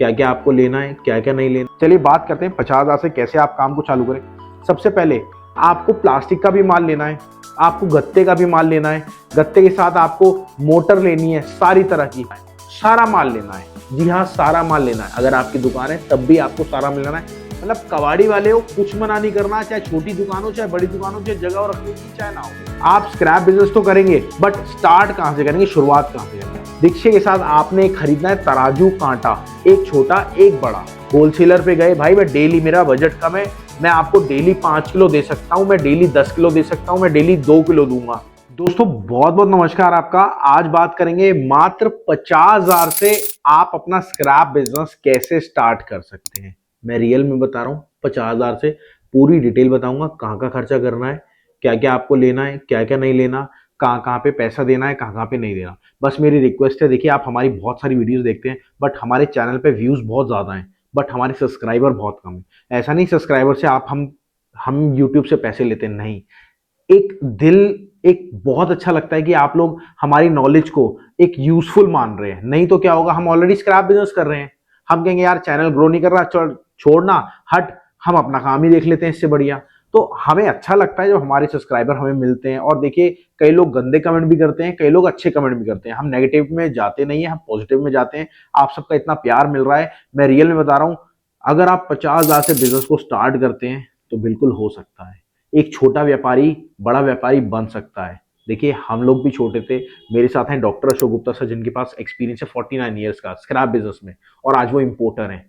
क्या क्या आपको लेना है, क्या क्या नहीं लेना। चलिए बात करते हैं 50,000 से कैसे आप काम को चालू करें। सबसे पहले आपको प्लास्टिक का भी माल लेना है, आपको गत्ते का भी माल लेना है, गत्ते के साथ आपको मोटर लेनी है, सारी तरह की सारा माल लेना है। जी हाँ, सारा माल लेना है। अगर आपकी दुकान है तब भी आपको सारा मिल लेना है। मतलब कबाड़ी वाले हो, कुछ मना नहीं करना, चाहे छोटी दुकान हो चाहे बड़ी दुकान हो, चाहे जगह रखने की चाहे ना हो। आप स्क्रैप बिजनेस तो करेंगे, बट स्टार्ट कहां से करेंगे, शुरुआत कहां से करेंगे। रिक्शे के साथ आपने खरीदना है तराजू कांटा, एक छोटा एक बड़ा। होलसेलर पे गए, भाई मैं डेली, मेरा बजट कम है, मैं आपको डेली 5 किलो दे सकता हूं, मैं डेली 10 किलो दे सकता हूं, मैं डेली 2 किलो दूंगा। दोस्तों बहुत बहुत नमस्कार आपका। आज बात करेंगे मात्र 50,000 से आप अपना स्क्रैप बिजनेस कैसे स्टार्ट कर सकते हैं। मैं रियल में बता रहा हूँ, 50,000 से पूरी डिटेल बताऊंगा, कहाँ का खर्चा करना है, क्या क्या आपको लेना है, क्या क्या नहीं लेना, कहाँ कहाँ पे पैसा देना है, कहाँ कहाँ पे नहीं देना। बस मेरी रिक्वेस्ट है, देखिए आप हमारी बहुत सारी वीडियोस देखते हैं, बट हमारे चैनल पे व्यूज बहुत ज्यादा हैं, बट हमारे सब्सक्राइबर बहुत कम है। ऐसा नहीं सब्सक्राइबर से आप हम यूट्यूब से पैसे लेते नहीं। एक दिल, एक बहुत अच्छा लगता है कि आप लोग हमारी नॉलेज को एक यूजफुल मान रहे हैं। नहीं तो क्या होगा, हम ऑलरेडी स्क्रैप बिजनेस कर रहे हैं, हम कहेंगे यार चैनल ग्रो नहीं कर रहा, छोड़ना, हट, हम अपना काम ही देख लेते हैं इससे बढ़िया। तो हमें अच्छा लगता है जब हमारे सब्सक्राइबर हमें मिलते हैं। और देखिए, कई लोग गंदे कमेंट भी करते हैं, कई लोग अच्छे कमेंट भी करते हैं। हम नेगेटिव में जाते नहीं है, हम पॉजिटिव में जाते हैं। आप सबका इतना प्यार मिल रहा है, मैं रियल में बता रहा हूं, अगर आप 50,000 से बिजनेस को स्टार्ट करते हैं तो बिल्कुल हो सकता है। एक छोटा व्यापारी बड़ा व्यापारी बन सकता है। देखिए हम लोग भी छोटे थे। मेरे साथ हैं डॉक्टर अशोक गुप्ता सर, जिनके पास एक्सपीरियंस है 49 ईयर्स का स्क्रैप बिजनेस में, और आज वो इंपोर्टर हैं।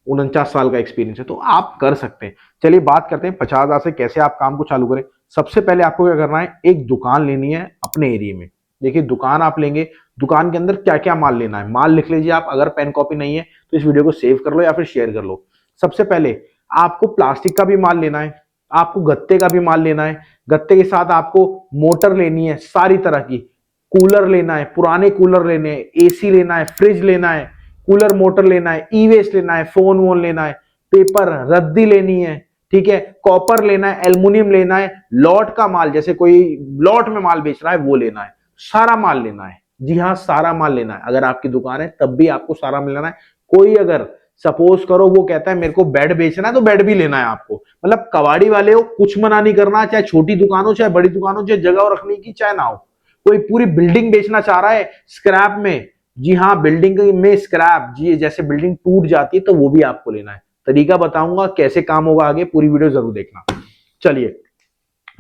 49 साल का एक्सपीरियंस है, तो आप कर सकते हैं। चलिए बात करते हैं 50,000 से कैसे आप काम को चालू करें। सबसे पहले आपको क्या करना है, एक दुकान लेनी है अपने एरिया में। देखिए दुकान आप लेंगे, दुकान के अंदर क्या क्या माल लेना है, माल लिख लीजिए आप। अगर पेन कॉपी नहीं है तो इस वीडियो को सेव कर लो या फिर शेयर कर लो। सबसे पहले आपको प्लास्टिक का भी माल लेना है, आपको गत्ते का भी माल लेना है, गत्ते के साथ आपको मोटर लेनी है सारी तरह की, कूलर लेना है, पुराने कूलर लेने हैं, एसी लेना है, फ्रिज लेना है, कूलर मोटर लेना है, ई वेस्ट लेना है, फोन वोन लेना है, पेपर रद्दी लेनी है, ठीक है, कॉपर लेना है, एल्युमिनियम लेना है, लॉट का माल, जैसे कोई लॉट में माल बेच रहा है वो लेना है, सारा माल लेना है। जी हाँ, सारा माल लेना है। अगर आपकी दुकान है तब भी आपको सारा मिलना है। कोई अगर सपोज करो वो कहता है मेरे को बेड बेचना है, तो बेड भी लेना है आपको। मतलब कबाड़ी वाले हो, कुछ मना नहीं करना, चाहे छोटी दुकान हो चाहे बड़ी दुकान हो, चाहे जगह रखने की चाहे ना हो। कोई पूरी बिल्डिंग बेचना चाह रहा है स्क्रैप में, जी हाँ, बिल्डिंग में स्क्रैप, जी जैसे बिल्डिंग टूट जाती है तो वो भी आपको लेना है। तरीका बताऊंगा कैसे काम होगा, आगे पूरी वीडियो जरूर देखना। चलिए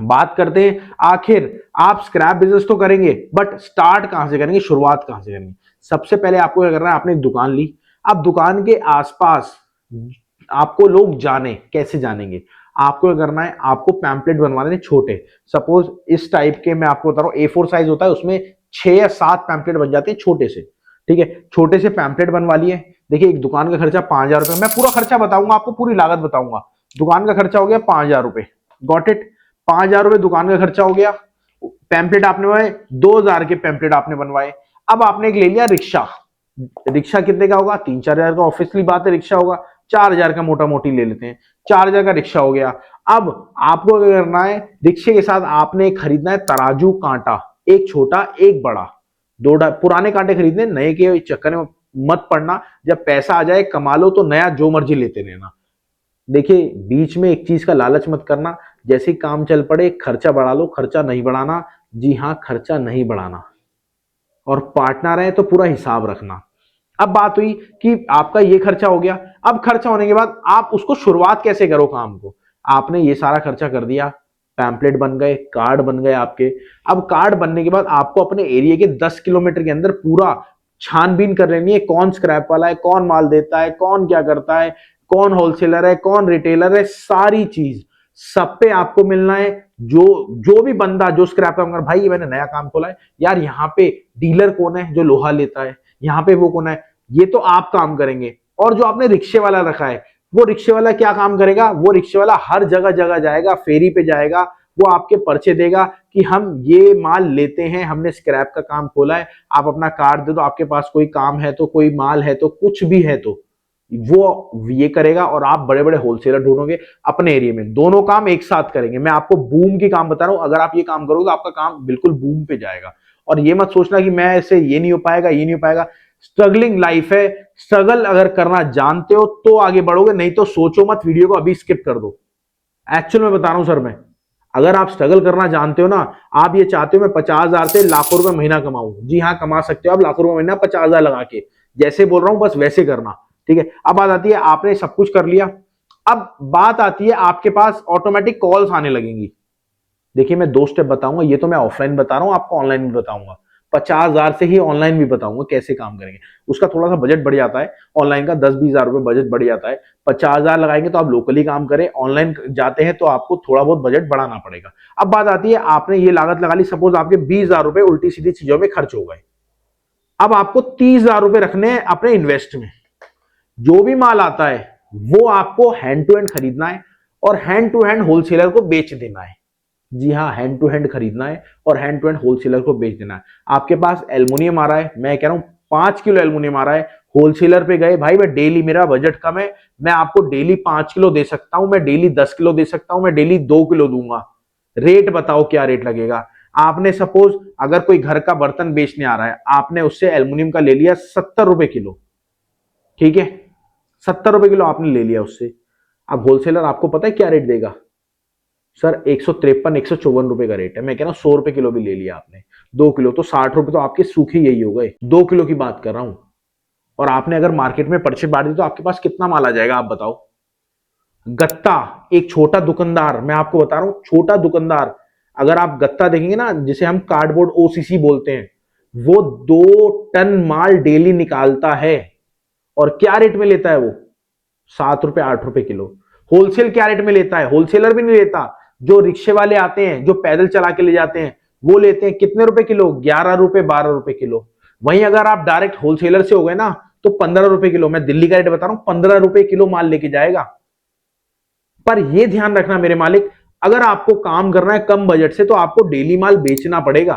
बात करते हैं, आखिर आप स्क्रैप बिजनेस तो करेंगे, बट स्टार्ट कहां से करेंगे, शुरुआत कहां से करेंगे। सबसे पहले आपको क्या करना है, आपने एक दुकान ली, अब दुकान के आसपास आपको लोग जाने, कैसे जानेंगे, आपको क्या करना है, आपको पैम्पलेट बनवाने हैं छोटे। सपोज इस टाइप के, मैं आपको बता रहा हूँ, A4 साइज होता है, उसमें 6 या 7 पैम्पलेट बन जाते हैं छोटे से, ठीक है। छोटे से पैम्पलेट बनवा लिए। देखिए एक दुकान का खर्चा 5,000 रुपए, मैं पूरा खर्चा बताऊंगा आपको, पूरी लागत बताऊंगा। दुकान का खर्चा हो गया 5,000 रुपए, गॉट इट। 5,000 रुपए दुकान का खर्चा हो गया। पैम्पलेट आपने बनवाए, 2,000 के पैम्पलेट आपने बनवाए। अब आपने एक ले लिया रिक्शा। रिक्शा कितने का होगा, 3-4 हजार का, ऑब्वियसली बात है रिक्शा होगा। 4,000 का मोटा मोटी ले लेते हैं, 4,000 का रिक्शा हो गया। अब आपको क्या करना है, रिक्शे के साथ आपने खरीदना है तराजू कांटा, एक छोटा एक बड़ा। पुराने कांटे खरीदने, नए के चक्कर में मत पड़ना। जब पैसा आ जाए कमा लो तो नया जो मर्जी लेते रहना। देखिए बीच में एक चीज का लालच मत करना, जैसे ही काम चल पड़े खर्चा बढ़ा लो, खर्चा नहीं बढ़ाना। जी हाँ, खर्चा नहीं बढ़ाना। और पार्टनर है तो पूरा हिसाब रखना। अब बात हुई कि आपका ये खर्चा हो गया। अब खर्चा होने के बाद आप उसको शुरुआत कैसे करो काम को। आपने ये सारा खर्चा कर दिया, पैम्पलेट बन गए, कार्ड बन गए आपके। अब कार्ड बनने के बाद आपको अपने एरिया के 10 किलोमीटर के अंदर पूरा छानबीन कर लेनी है, कौन स्क्रैप वाला है, कौन माल देता है, कौन क्या करता है, कौन होलसेलर है, कौन रिटेलर है, सारी चीज सब पे आपको मिलना है। जो जो भी बंदा जो स्क्रैप काम कर, भाई ये मैंने नया काम खोला है यार, यहाँ पे डीलर कौन है जो लोहा लेता है, यहाँ पे वो कौन है, ये तो आप काम करेंगे। और जो आपने रिक्शे वाला रखा है, वो रिक्शे वाला क्या काम करेगा, वो रिक्शे वाला हर जगह जगह जाएगा, फेरी पे जाएगा, वो आपके पर्चे देगा कि हम ये माल लेते हैं, हमने स्क्रैप का काम खोला है, आप अपना कार्ड दे दो, आपके पास कोई काम है तो, कोई माल है तो, कुछ भी है तो वो ये करेगा। और आप बड़े बड़े होलसेलर ढूंढोगे अपने एरिया में, दोनों काम एक साथ करेंगे। मैं आपको बूम की काम बता रहा हूं, अगर आप ये काम करोगे तो आपका काम बिल्कुल बूम पे जाएगा। और ये मत सोचना कि मैं ऐसे ये नहीं हो पाएगा, ये नहीं हो पाएगा। स्ट्रगलिंग लाइफ है। स्ट्रगल अगर करना जानते हो तो आगे बढ़ोगे, नहीं तो सोचो मत, वीडियो को अभी स्किप कर दो। एक्चुअल में बता रहा हूं सर मैं, अगर आप स्ट्रगल करना जानते हो ना, आप ये चाहते हो मैं 50,000 से लाखों रुपए महीना कमाऊं, जी हाँ कमा सकते हो आप लाखों रुपए महीना 50,000 लगा के, जैसे बोल रहा हूं बस वैसे करना। ठीक है, अब बात आती है आपने सब कुछ कर लिया, अब बात आती है आपके पास ऑटोमेटिक कॉल्स आने लगेंगी। देखिए मैं 2 स्टेप बताऊंगा, ये तो मैं ऑफलाइन बता रहा हूं, आपको ऑनलाइन भी बताऊंगा। 50,000 से ही ऑनलाइन भी बताऊंगा कैसे काम करेंगे। उसका थोड़ा सा बजट बढ़ जाता है, ऑनलाइन का 10-20 हजार रुपए बजट बढ़ जाता है। 50,000 लगाएंगे तो आप लोकली काम करें, ऑनलाइन जाते हैं तो आपको थोड़ा बहुत बजट बढ़ाना पड़ेगा। अब बात आती है आपने ये लागत लगा ली, सपोज आपके 20,000 रुपए उल्टी सीधी चीजों में खर्च हो गए। अब आपको 30,000 रुपए रखने हैं अपने इन्वेस्ट में। जो भी माल आता है वो आपको हैंड टू हैंड खरीदना है और हैंड टू हैंड होलसेलर को बेच देना है। जी हाँ, हैंड टू हैंड खरीदना है और हैंड टू हैंड होलसेलर को बेच देना है। आपके पास एल्युमिनियम आ रहा है, मैं कह रहा हूं 5 किलो एल्युमिनियम आ रहा है, होलसेलर पे गए, भाई मैं डेली, मेरा बजट कम है, मैं आपको डेली 5 किलो दे सकता हूं, मैं डेली 10 किलो दे सकता हूं, मैं डेली 2 किलो दूंगा, रेट बताओ क्या रेट लगेगा। आपने सपोज अगर कोई घर का बर्तन बेचने आ रहा है, आपने उससे एल्युमिनियम का ले लिया 70 रुपए किलो, ठीक है, 70 रुपए किलो आपने ले लिया उससे। अब होलसेलर आपको पता है क्या रेट देगा सर, 153-154 रुपए का रेट है, मैं कह रहा हूं 100 रुपए किलो भी ले लिया आपने, 2 किलो तो 60 रुपए तो आपके सूखे यही हो गए, 2 किलो की बात कर रहा हूं। और आपने अगर मार्केट में पर्चे बांट दी तो आपके पास कितना माल आ जाएगा आप बताओ। गत्ता, एक छोटा दुकानदार, मैं आपको बता रहा हूं छोटा दुकानदार, अगर आप गत्ता देखेंगे ना, जिसे हम कार्डबोर्ड ओसीसी बोलते हैं, वो 2 टन माल डेली निकालता है। और क्या रेट में लेता है वो, 7 रुपए 8 रुपए किलो। होलसेल क्या रेट में लेता है, होलसेलर भी नहीं लेता, जो रिक्शे वाले आते हैं जो पैदल चला के ले जाते हैं वो लेते हैं कितने रुपए किलो, 11 रुपए 12 रुपए किलो। वहीं अगर आप डायरेक्ट होलसेलर से हो गए ना तो 15 रुपए किलो, मैं दिल्ली का रेट बता रहा हूं, 15 रुपए किलो माल लेके जाएगा। पर यह ध्यान रखना मेरे मालिक, अगर आपको काम करना है कम बजट से तो आपको डेली माल बेचना पड़ेगा।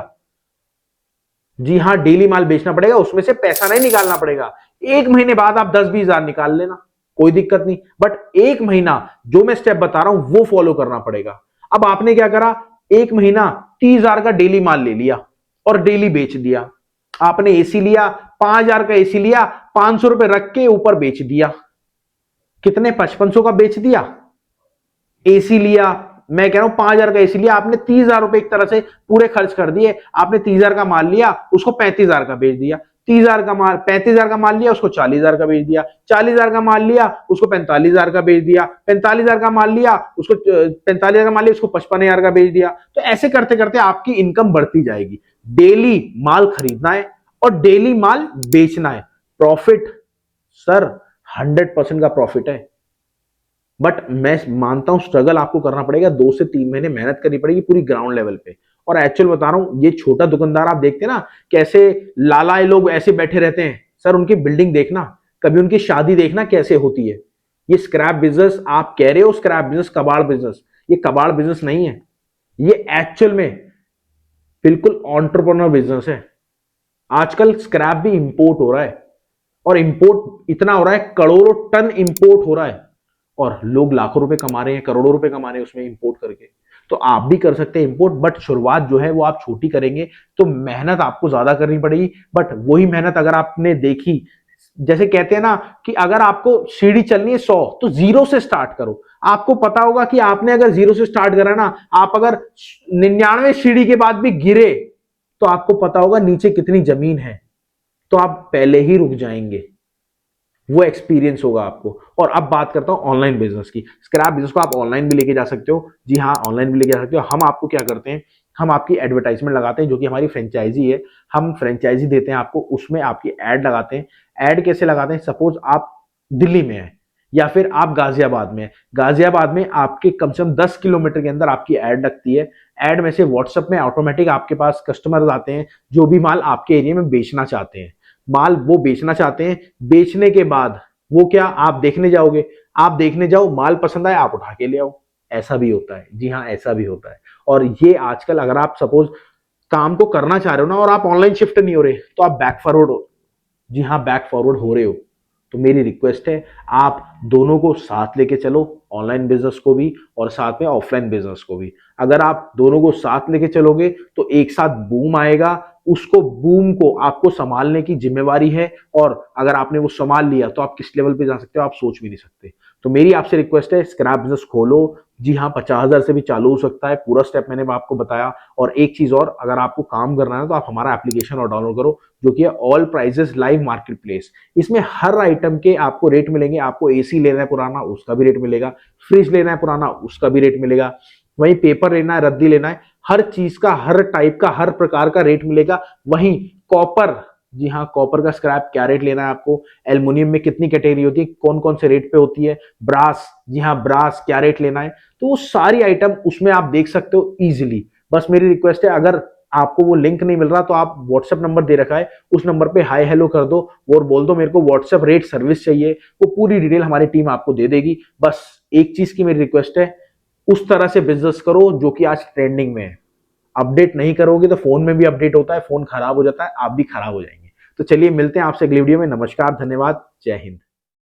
जी हां, डेली माल बेचना पड़ेगा, उसमें से पैसा नहीं निकालना पड़ेगा। 1 महीने बाद आप 10-20 हजार निकाल लेना, कोई दिक्कत नहीं, बट 1 महीना जो मैं स्टेप बता रहा हूं वो फॉलो करना पड़ेगा। अब आपने क्या करा, 1 महीना 30,000 का डेली माल ले लिया और डेली बेच दिया। आपने एसी लिया, 5,000 का एसी लिया, 500 रुपए रख के ऊपर बेच दिया, कितने, 5500 का बेच दिया। एसी लिया, मैं कह रहा हूं 5,000 का एसी लिया आपने, 30,000 रुपए एक तरह से पूरे खर्च कर दिए। आपने 30,000 का माल लिया, उसको 35,000 का बेच दिया। 30,000 का माल, 35,000 का माल लिया, उसको 40,000 का बेच दिया। 40,000 का माल लिया, उसको 45,000 का बेच दिया। 45,000 का माल लिया, उसको 45,000 का माल लिया, उसको 55,000 का बेच दिया। तो ऐसे करते करते आपकी इनकम बढ़ती जाएगी। डेली माल खरीदना है और डेली माल बेचना है। प्रॉफिट सर 100% का प्रॉफिट है, बट मैं मानता हूं स्ट्रगल आपको करना पड़ेगा, 2 से 3 महीने मेहनत करनी पड़ेगी पूरी ग्राउंड लेवल पे। और एक्चुअल बता रहा हूं, ये छोटा दुकानदार आप देखते हैं ना, कैसे लालाए लोग ऐसे बैठे रहते हैं, सर उनकी बिल्डिंग देखना, कभी उनकी शादी देखना कैसे होती है। ये स्क्रैप बिजनेस आप कह रहे हो, स्क्रैप बिजनेस, कबाड़ बिजनेस, ये कबाड़ बिजनेस नहीं है, ये एक्चुअल में बिल्कुल एंटरप्रेन्योर बिजनेस है। आजकल स्क्रैप भी इंपोर्ट हो रहा है और इंपोर्ट इतना हो रहा है, करोड़ों टन इंपोर्ट हो रहा है और लोग लाखों रुपए कमा रहे हैं, करोड़ों रुपए कमा रहे हैं उसमें इंपोर्ट करके। तो आप भी कर सकते हैं इंपोर्ट, बट शुरुआत जो है वो आप छोटी करेंगे तो मेहनत आपको ज्यादा करनी पड़ेगी। बट वही मेहनत अगर आपने देखी, जैसे कहते हैं ना कि अगर आपको सीढ़ी चलनी है 100 तो 0 से स्टार्ट करो। आपको पता होगा कि आपने अगर 0 से स्टार्ट करा ना, आप अगर 99 सीढ़ी के बाद भी गिरे तो आपको पता होगा नीचे कितनी जमीन है, तो आप पहले ही रुक जाएंगे, वो एक्सपीरियंस होगा आपको। और अब बात करता हूं ऑनलाइन बिजनेस की। स्क्रैप बिजनेस को आप ऑनलाइन भी लेके जा सकते हो, जी हाँ ऑनलाइन भी लेके जा सकते हो। हम आपको क्या करते हैं, हम आपकी एडवर्टाइजमेंट लगाते हैं, जो कि हमारी फ्रेंचाइजी है, हम फ्रेंचाइजी देते हैं आपको, उसमें आपकी एड लगाते हैं। एड कैसे लगाते हैं, सपोज आप दिल्ली में है या फिर आप गाजियाबाद में, गाजियाबाद में आपके कम से कम 10 किलोमीटर के अंदर आपकी एड लगती है। एड में से व्हाट्सएप में ऑटोमेटिक आपके पास कस्टमर्स आते हैं जो भी माल आपके एरिया में बेचना चाहते हैं, माल वो बेचना चाहते हैं। बेचने के बाद वो क्या, आप देखने जाओगे, आप देखने जाओ, माल पसंद आए आप उठा के ले आओ, ऐसा भी होता है, जी हाँ ऐसा भी होता है। और ये आजकल अगर आप सपोज काम को करना चाह रहे हो ना और आप ऑनलाइन शिफ्ट नहीं हो रहे तो आप बैक फॉरवर्ड हो, जी हाँ बैक फॉरवर्ड हो रहे हो। तो मेरी रिक्वेस्ट है आप दोनों को साथ लेके चलो, ऑनलाइन बिजनेस को भी और साथ में ऑफलाइन बिजनेस को भी। अगर आप दोनों को साथ लेके चलोगे तो एक साथ बूम आएगा, उसको बूम को आपको संभालने की जिम्मेवारी है, और अगर आपने वो संभाल लिया तो आप किस लेवल पे जा सकते हो आप सोच भी नहीं सकते। तो मेरी आपसे रिक्वेस्ट है, स्क्रैप बिजनेस खोलो। जी हाँ, 50,000 से भी चालू हो सकता है, पूरा स्टेप मैंने आपको बताया। और एक चीज और, अगर आपको काम करना है तो आप हमारा एप्लीकेशन और डाउनलोड करो, जो कि है all prices live market place. इसमें हर आइटम के आपको रेट मिलेंगे। आपको एसी लेना है पुराना, उसका भी रेट मिलेगा। फ्रिज लेना है पुराना, उसका भी रेट मिलेगा। वहीं पेपर लेना है, रद्दी लेना है, हर चीज का, हर टाइप का, हर प्रकार का रेट मिलेगा। वहीं कॉपर, जी हाँ, कॉपर का स्क्रैप क्या रेट लेना है आपको, एल्युमिनियम में कितनी कैटेगरी होती है, कौन कौन से रेट पे होती है, ब्रास, जी हाँ, ब्रास क्या रेट लेना है, तो वो सारी आइटम उसमें आप देख सकते हो इजीली। बस मेरी रिक्वेस्ट है, अगर आपको वो लिंक नहीं मिल रहा तो आप व्हाट्सएप नंबर दे रखा है, उस नंबर पे हाय हेलो कर दो और बोल दो मेरे को व्हाट्सएप रेट सर्विस चाहिए, वो पूरी डिटेल हमारी टीम आपको दे देगी। बस एक चीज की मेरी रिक्वेस्ट है, उस तरह से बिजनेस करो जो कि आज ट्रेंडिंग में है। अपडेट नहीं करोगे तो फोन में भी अपडेट होता है, फोन खराब हो जाता है, आप भी खराब हो जाएंगे। तो चलिए मिलते हैं आपसे अगली वीडियो में। नमस्कार, धन्यवाद, जय हिंद।